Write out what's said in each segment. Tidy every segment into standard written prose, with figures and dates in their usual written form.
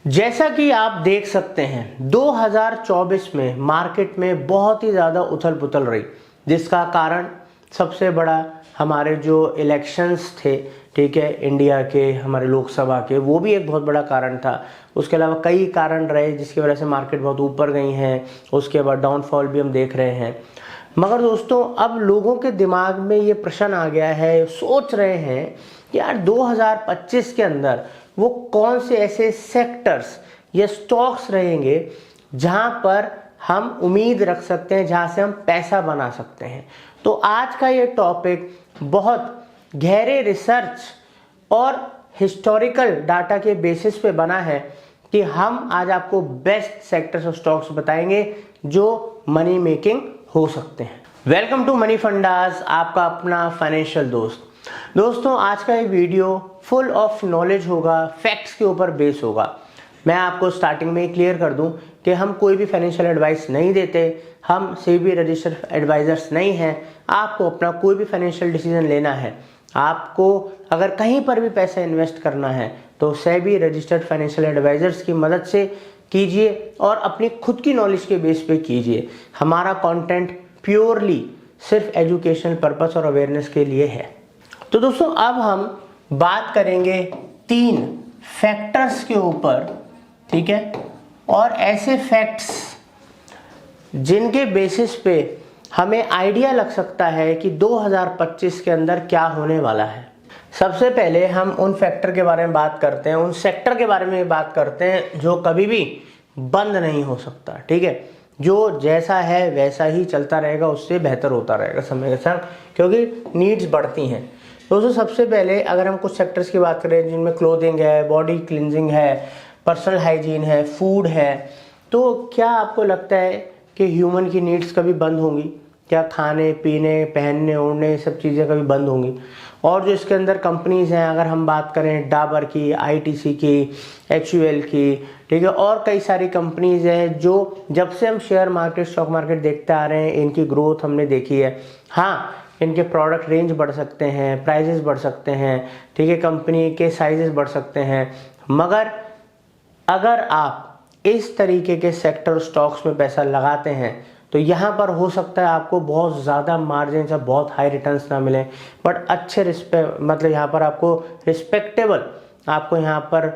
जैसा कि आप देख सकते हैं 2024 में मार्केट में बहुत ही ज़्यादा उथल पुथल रही, जिसका कारण सबसे बड़ा हमारे जो इलेक्शंस थे, ठीक है, इंडिया के, हमारे लोकसभा के, वो भी एक बहुत बड़ा कारण था। उसके अलावा कई कारण रहे जिसकी वजह से मार्केट बहुत ऊपर गई हैं। उसके बाद डाउनफॉल भी हम देख रहे हैं। मगर दोस्तों, अब लोगों के दिमाग में ये प्रश्न आ गया है, सोच रहे हैं कि यार 2025 के अंदर वो कौन से ऐसे सेक्टर्स या स्टॉक्स रहेंगे जहां पर हम उम्मीद रख सकते हैं, जहां से हम पैसा बना सकते हैं। तो आज का ये टॉपिक बहुत गहरे रिसर्च और हिस्टोरिकल डाटा के बेसिस पे बना है कि हम आज आपको बेस्ट सेक्टर्स और स्टॉक्स बताएंगे जो मनी मेकिंग हो सकते हैं। वेलकम टू मनी फंडास, आपका अपना फाइनेंशियल दोस्त। दोस्तों, आज का ये वीडियो फुल ऑफ नॉलेज होगा, फैक्ट्स के ऊपर बेस होगा। मैं आपको स्टार्टिंग में ही क्लियर कर दूं कि हम कोई भी फाइनेंशियल एडवाइस नहीं देते, हम सेबी रजिस्टर्ड एडवाइजर्स नहीं हैं। आपको अपना कोई भी फाइनेंशियल डिसीजन लेना है, आपको अगर कहीं पर भी पैसा इन्वेस्ट करना है तो सेबी रजिस्टर्ड फाइनेंशियल एडवाइजर्स की मदद से कीजिए और अपनी खुद की नॉलेज के बेस पे कीजिए। हमारा कंटेंट प्योरली सिर्फ एजुकेशनल पर्पस और अवेयरनेस के लिए है। तो दोस्तों, अब हम बात करेंगे 3 फैक्टर्स के ऊपर, ठीक है, और ऐसे फैक्ट्स जिनके बेसिस पे हमें आइडिया लग सकता है कि 2025 के अंदर क्या होने वाला है। सबसे पहले हम उन फैक्टर के बारे में बात करते हैं, उन सेक्टर के बारे में बात करते हैं जो कभी भी बंद नहीं हो सकता, ठीक है, जो जैसा है वैसा ही चलता रहेगा, उससे बेहतर होता रहेगा समय के साथ, क्योंकि नीड्स बढ़ती हैं। दोस्तों, सबसे पहले अगर हम कुछ सेक्टर्स की बात करें जिनमें क्लोथिंग है, बॉडी क्लिनजिंग है, पर्सनल हाइजीन है, फूड है, तो क्या आपको लगता है कि ह्यूमन की नीड्स कभी बंद होंगी? क्या खाने पीने, पहनने ओढ़ने, ये सब चीज़ें कभी बंद होंगी? और जो इसके अंदर कंपनीज हैं, अगर हम बात करें डाबर की, आईटीसी की, एचयूएल की, ठीक है, और कई सारी कंपनीज हैं जो जब से हम शेयर मार्केट, स्टॉक मार्केट देखते आ रहे हैं, इनकी ग्रोथ हमने देखी है। हाँ, इनके प्रोडक्ट रेंज बढ़ सकते हैं, प्राइजेस बढ़ सकते हैं, ठीक है, कंपनी के साइजेस बढ़ सकते हैं, मगर अगर आप इस तरीके के सेक्टर स्टॉक्स में पैसा लगाते हैं तो यहाँ पर हो सकता है आपको बहुत ज़्यादा मार्जिन या बहुत हाई रिटर्न्स ना मिले, बट अच्छे मतलब यहाँ पर आपको रिस्पेक्टेबल, आपको यहाँ पर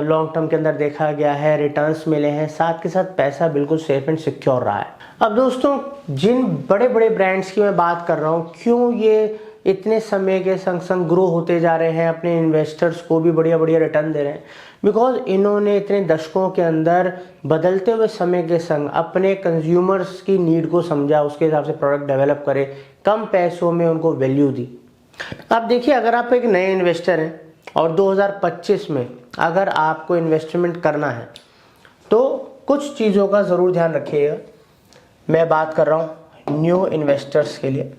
लॉन्ग टर्म के अंदर देखा गया है रिटर्न्स मिले हैं, साथ के साथ पैसा बिल्कुल सेफ एंड सिक्योर रहा है। अब दोस्तों, जिन बड़े बड़े ब्रांड्स की मैं बात कर रहा हूँ, क्यों ये इतने समय के संग संग ग्रो होते जा रहे हैं, अपने इन्वेस्टर्स को भी बढ़िया बढ़िया रिटर्न दे रहे हैं? बिकॉज इन्होंने इतने दशकों के अंदर बदलते हुए समय के संग अपने कंज्यूमर्स की नीड को समझा, उसके हिसाब से प्रोडक्ट डेवलप करे, कम पैसों में उनको वैल्यू दी। अब देखिए, अगर आप एक नए इन्वेस्टर हैं और 2025 में अगर आपको इन्वेस्टमेंट करना है तो कुछ चीज़ों का ज़रूर ध्यान रखिएगा। मैं बात कर रहा हूँ न्यू इन्वेस्टर्स के लिए,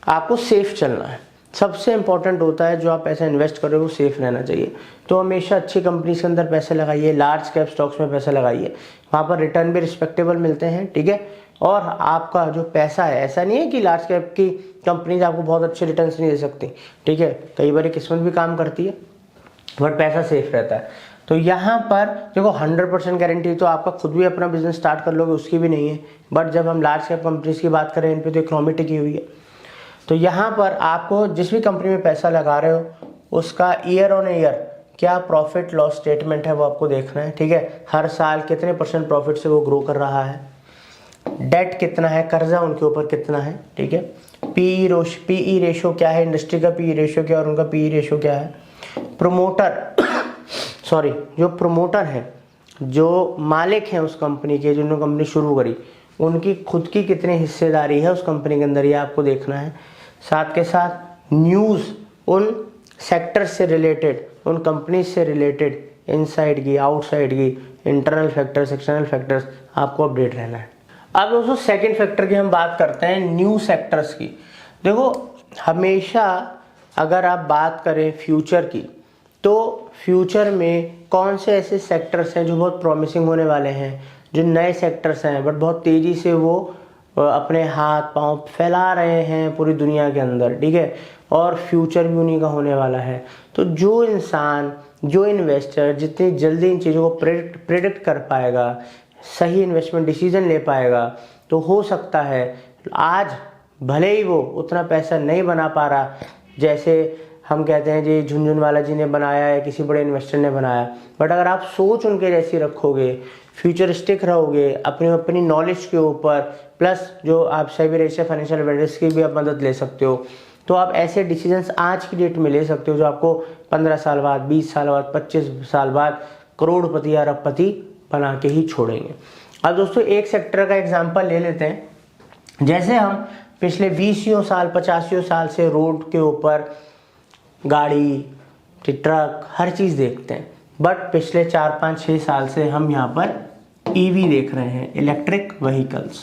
आपको सेफ चलना है। सबसे इंपॉर्टेंट होता है जो आप पैसा इन्वेस्ट कर रहे हो वो सेफ रहना चाहिए। तो हमेशा अच्छी कंपनीज के अंदर पैसे लगाइए, लार्ज कैप स्टॉक्स में पैसा लगाइए, वहाँ पर रिटर्न भी रिस्पेक्टेबल मिलते हैं, ठीक है। और आपका जो पैसा है, ऐसा नहीं है कि लार्ज कैप की कंपनीज आपको बहुत अच्छे रिटर्न्स नहीं दे सकती, ठीक है, कई बार किस्मत भी काम करती है, बट पैसा सेफ रहता है। तो यहाँ पर देखो 100% गारंटी तो आपका खुद भी अपना बिजनेस स्टार्ट कर लोगे उसकी भी नहीं है, बट जब हम लार्ज कैप कंपनीज की बात करें, इन पर तो इकोनॉमी टिकी हुई है। तो यहाँ पर आपको जिस भी कंपनी में पैसा लगा रहे हो उसका ईयर ऑन ईयर क्या प्रॉफिट लॉस स्टेटमेंट है वो आपको देखना है, ठीक है। हर साल कितने % प्रॉफिट से वो ग्रो कर रहा है, डेट कितना है, कर्जा उनके ऊपर कितना है, ठीक है, पीई रेशो क्या है, इंडस्ट्री का पीई रेशो क्या है और उनका पीई रेशो क्या है, जो प्रमोटर है, जो मालिक हैं उस कंपनी के, जिन्होंने कंपनी शुरू करी, उनकी खुद की कितनी हिस्सेदारी है उस कंपनी के अंदर, ये आपको देखना है। साथ के साथ न्यूज़ उन सेक्टर से रिलेटेड, उन कंपनी से रिलेटेड, इनसाइड की, आउटसाइड की, इंटरनल फैक्टर्स, एक्सटर्नल फैक्टर्स, आपको अपडेट रहना है। अब दोस्तों, सेकंड फैक्टर की हम बात करते हैं न्यू सेक्टर्स की। देखो, हमेशा अगर आप बात करें फ्यूचर की, तो फ्यूचर में कौन से ऐसे सेक्टर्स हैं जो बहुत प्रॉमिसिंग होने वाले हैं, जो नए सेक्टर्स हैं बट बहुत तेज़ी से वो अपने हाथ पांव फैला रहे हैं पूरी दुनिया के अंदर, ठीक है। और फ्यूचर भी उन्हीं का होने वाला है। तो जो इंसान, जो इन्वेस्टर जितनी जल्दी इन चीज़ों को प्रेडिक्ट कर पाएगा, सही इन्वेस्टमेंट डिसीजन ले पाएगा, तो हो सकता है आज भले ही वो उतना पैसा नहीं बना पा रहा जैसे हम कहते हैं जी झुनझुनवाला जी ने बनाया या किसी बड़े इन्वेस्टर ने बनाया, बट अगर आप सोच उनके जैसी रखोगे, फ्यूचरिस्टिक रहोगे, अपनी नॉलेज के ऊपर, प्लस जो आप सभी रजिस्टर फाइनेंशियल एडवाइजर्स की भी आप मदद ले सकते हो, तो आप ऐसे डिसीजंस आज की डेट में ले सकते हो जो आपको 15 साल बाद, 20 साल बाद, 25 साल बाद करोड़पति या अरबपति बना के ही छोड़ेंगे। अब दोस्तों एक सेक्टर का एग्जांपल ले लेते हैं। जैसे हम पिछले 20 साल 50 साल से रोड के ऊपर गाड़ी, ट्रक, हर चीज़ देखते हैं, बट पिछले 4-5-6 साल से हम यहाँ पर ईवी देख रहे हैं, इलेक्ट्रिक व्हीकल्स।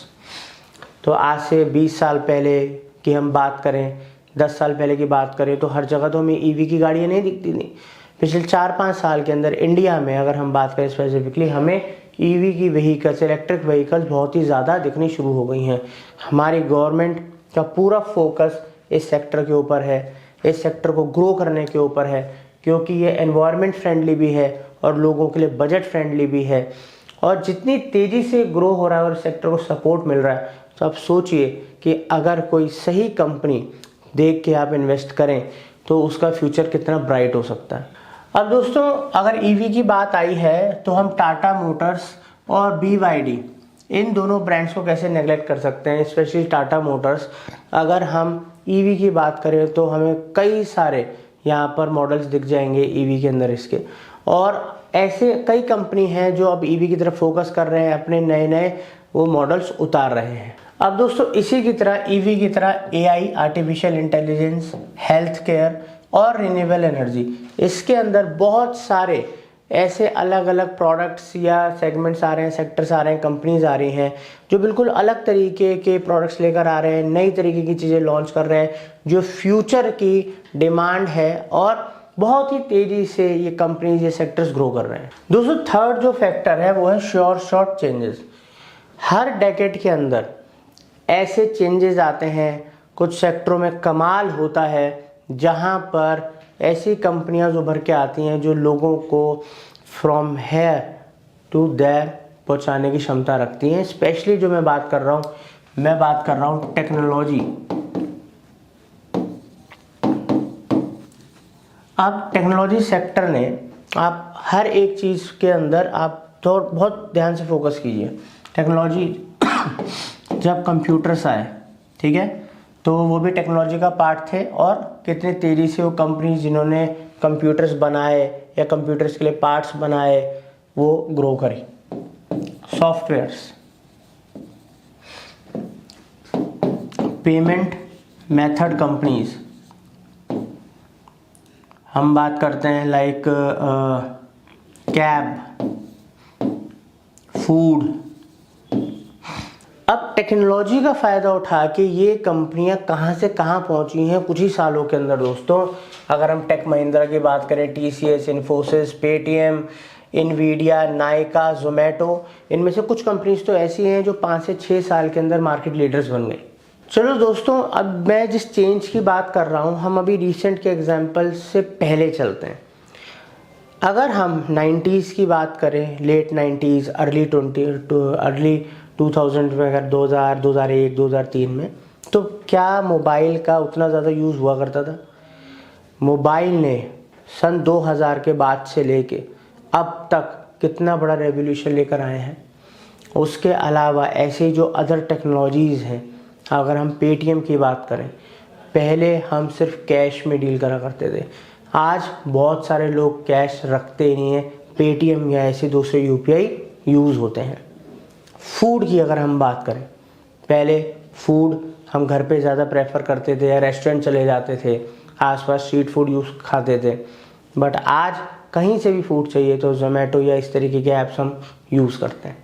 तो आज से 20 साल पहले की हम बात करें, 10 साल पहले की बात करें, तो हर जगह तो हमें ईवी की गाड़ियाँ नहीं दिखती थी। पिछले 4-5 साल के अंदर इंडिया में अगर हम बात करें स्पेसिफिकली, हमें ईवी की व्हीकल्स, इलेक्ट्रिक व्हीकल्स बहुत ही ज़्यादा दिखनी शुरू हो गई हैं। हमारी गवर्नमेंट का पूरा फोकस इस सेक्टर के ऊपर है, इस सेक्टर को ग्रो करने के ऊपर है, क्योंकि ये एनवायरनमेंट फ्रेंडली भी है और लोगों के लिए बजट फ्रेंडली भी है। और जितनी तेज़ी से ग्रो हो रहा है और इस सेक्टर को सपोर्ट मिल रहा है, तो आप सोचिए कि अगर कोई सही कंपनी देख के आप इन्वेस्ट करें तो उसका फ्यूचर कितना ब्राइट हो सकता है। अब दोस्तों अगर ईवी की बात आई है तो हम टाटा मोटर्स और BYD इन दोनों ब्रांड्स को कैसे नेगलेक्ट कर सकते हैं। स्पेशली टाटा मोटर्स, अगर हम ईवी की बात करें तो हमें कई सारे यहाँ पर मॉडल्स दिख जाएंगे ईवी के अंदर इसके, और ऐसे कई कंपनी हैं जो अब ईवी की तरफ फोकस कर रहे हैं, अपने नए नए वो मॉडल्स उतार रहे हैं। अब दोस्तों इसी की तरह ईवी की तरह AI, artificial intelligence, health care और रिन्यूएबल एनर्जी, इसके अंदर बहुत सारे ऐसे अलग अलग प्रोडक्ट्स या सेगमेंट्स आ रहे हैं, सेक्टर्स आ रहे हैं, कंपनीज आ रही हैं जो बिल्कुल अलग तरीके के प्रोडक्ट्स लेकर आ रहे हैं, नई तरीके की चीज़ें लॉन्च कर रहे हैं जो फ्यूचर की डिमांड है, और बहुत ही तेज़ी से ये कंपनीज, ये सेक्टर्स ग्रो कर रहे हैं। दोस्तों थर्ड जो फैक्टर है वो है शॉर्ट चेंजेस। हर डेकेड के अंदर ऐसे चेंजेस आते हैं, कुछ सेक्टरों में कमाल होता है जहां पर ऐसी कंपनियां उभर के आती हैं जो लोगों को फ्रॉम हेयर टू देयर पहुंचाने की क्षमता रखती हैं। स्पेशली जो मैं बात कर रहा हूं टेक्नोलॉजी। अब टेक्नोलॉजी सेक्टर ने, आप हर एक चीज़ के अंदर आप तो बहुत ध्यान से फोकस कीजिए। टेक्नोलॉजी जब कंप्यूटर्स आए, ठीक है, तो वो भी टेक्नोलॉजी का पार्ट थे, और कितने तेज़ी से वो कंपनी जिन्होंने कंप्यूटर्स बनाए या कंप्यूटर्स के लिए पार्ट्स बनाए वो ग्रो करी। सॉफ्टवेयर्स, पेमेंट मेथड कंपनीज, हम बात करते हैं लाइक कैब, फूड। अब टेक्नोलॉजी का फ़ायदा उठा के ये कंपनियां कहां से कहां पहुंची हैं कुछ ही सालों के अंदर। दोस्तों अगर हम टेक महिंद्रा की बात करें, TCS, Infosys, Paytm, Nvidia, Nykaa, Zomato, इनमें से कुछ कंपनीज तो ऐसी हैं जो 5 से 6 साल के अंदर मार्केट लीडर्स बन गई। चलो दोस्तों, अब मैं जिस चेंज की बात कर रहा हूँ, हम अभी रिसेंट के एग्जाम्पल से पहले चलते हैं। अगर हम 90s की बात करें, लेट 90s, अर्ली 2000 में, अगर 2000, 2001, 2003 में, तो क्या मोबाइल का उतना ज़्यादा यूज़ हुआ करता था? मोबाइल ने सन 2000 के बाद से लेके अब तक कितना बड़ा रेवोल्यूशन लेकर आए हैं। उसके अलावा ऐसे जो अदर टेक्नोलॉजीज़ हैं, अगर हम पेटीएम की बात करें, पहले हम सिर्फ कैश में डील करा करते थे, आज बहुत सारे लोग कैश रखते ही नहीं हैं, पेटीएम या ऐसे दूसरे UPI यूज़ होते हैं। फूड की अगर हम बात करें, पहले फूड हम घर पे ज़्यादा प्रेफर करते थे या रेस्टोरेंट चले जाते थे, आसपास स्ट्रीट फूड यूज़ खाते थे, बट आज कहीं से भी फूड चाहिए तो जोमेटो या इस तरीके के ऐप्स हम यूज़ करते हैं।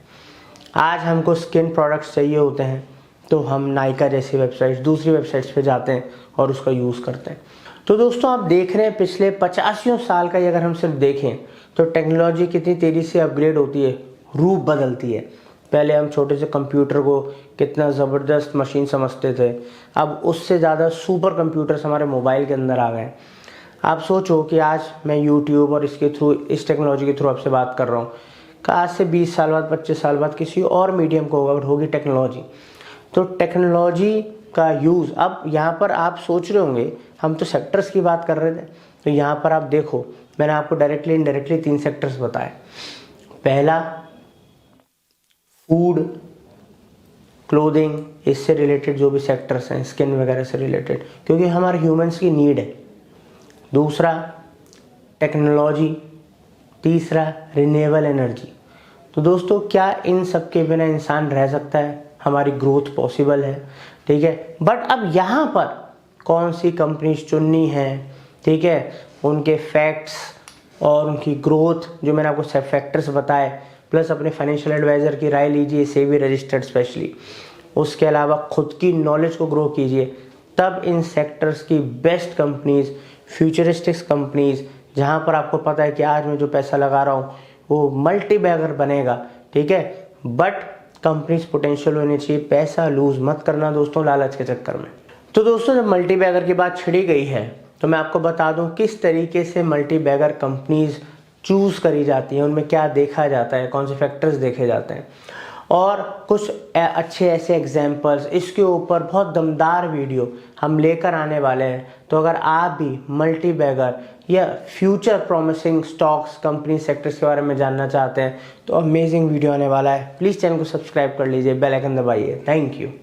आज हमको स्किन प्रोडक्ट्स चाहिए होते हैं तो हम नायका जैसी वेबसाइट्स, दूसरी वेबसाइट्स पे जाते हैं और उसका यूज़ करते हैं। तो दोस्तों आप देख रहे हैं पिछले 85 साल का ही अगर हम सिर्फ देखें तो टेक्नोलॉजी कितनी तेज़ी से अपग्रेड होती है, रूप बदलती है। पहले हम छोटे से कंप्यूटर को कितना ज़बरदस्त मशीन समझते थे, अब उससे ज़्यादा सुपर कंप्यूटर्स हमारे मोबाइल के अंदर आ गए। आप सोचो कि आज मैं यूट्यूब और इसके थ्रू, इस टेक्नोलॉजी के थ्रू आपसे बात कर रहा हूँ, कि आज से 20 साल बाद, 25 साल बाद किसी और मीडियम को होगी टेक्नोलॉजी। तो टेक्नोलॉजी का यूज़ अब यहाँ पर आप सोच रहे होंगे, हम तो सेक्टर्स की बात कर रहे थे, तो यहाँ पर आप देखो मैंने आपको डायरेक्टली इनडायरेक्टली 3 सेक्टर्स बताए। पहला फूड, क्लोथिंग, इससे रिलेटेड जो भी सेक्टर्स हैं, स्किन वगैरह से रिलेटेड, क्योंकि हमारे ह्यूमंस की नीड है। दूसरा टेक्नोलॉजी, तीसरा रिन्यूएबल एनर्जी। तो दोस्तों क्या इन सब के बिना इंसान रह सकता है? हमारी ग्रोथ पॉसिबल है, ठीक है। बट अब यहाँ पर कौन सी कंपनीज चुननी है, ठीक है, उनके फैक्ट्स और उनकी ग्रोथ जो मैंने आपको फैक्टर्स बताए, प्लस अपने फाइनेंशियल एडवाइज़र की राय लीजिए, सेबी रजिस्टर्ड स्पेशली, उसके अलावा खुद की नॉलेज को ग्रो कीजिए, तब इन सेक्टर्स की बेस्ट कंपनीज, फ्यूचरिस्टिक्स कंपनीज, जहाँ पर आपको पता है कि आज मैं जो पैसा लगा रहा हूँ वो मल्टी बैगर बनेगा, ठीक है। बट कंपनीज पोटेंशियल होनी चाहिए, पैसा लूज मत करना दोस्तों लालच के चक्कर में। तो दोस्तों जब मल्टी बैगर की बात छिड़ी गई है तो मैं आपको बता दूं किस तरीके से मल्टी बैगर कंपनीज चूज करी जाती हैं, उनमें क्या देखा जाता है, कौन से फैक्टर्स देखे जाते हैं, और कुछ अच्छे ऐसे एग्जाम्पल्स, इसके ऊपर बहुत दमदार वीडियो हम लेकर आने वाले हैं। तो अगर आप भी मल्टी बैगर या future promising stocks, company, sectors के बारे में जानना चाहते हैं तो अमेजिंग वीडियो आने वाला है। प्लीज़ चैनल को सब्सक्राइब कर लीजिए, बेल आइकन दबाइए। Thank you.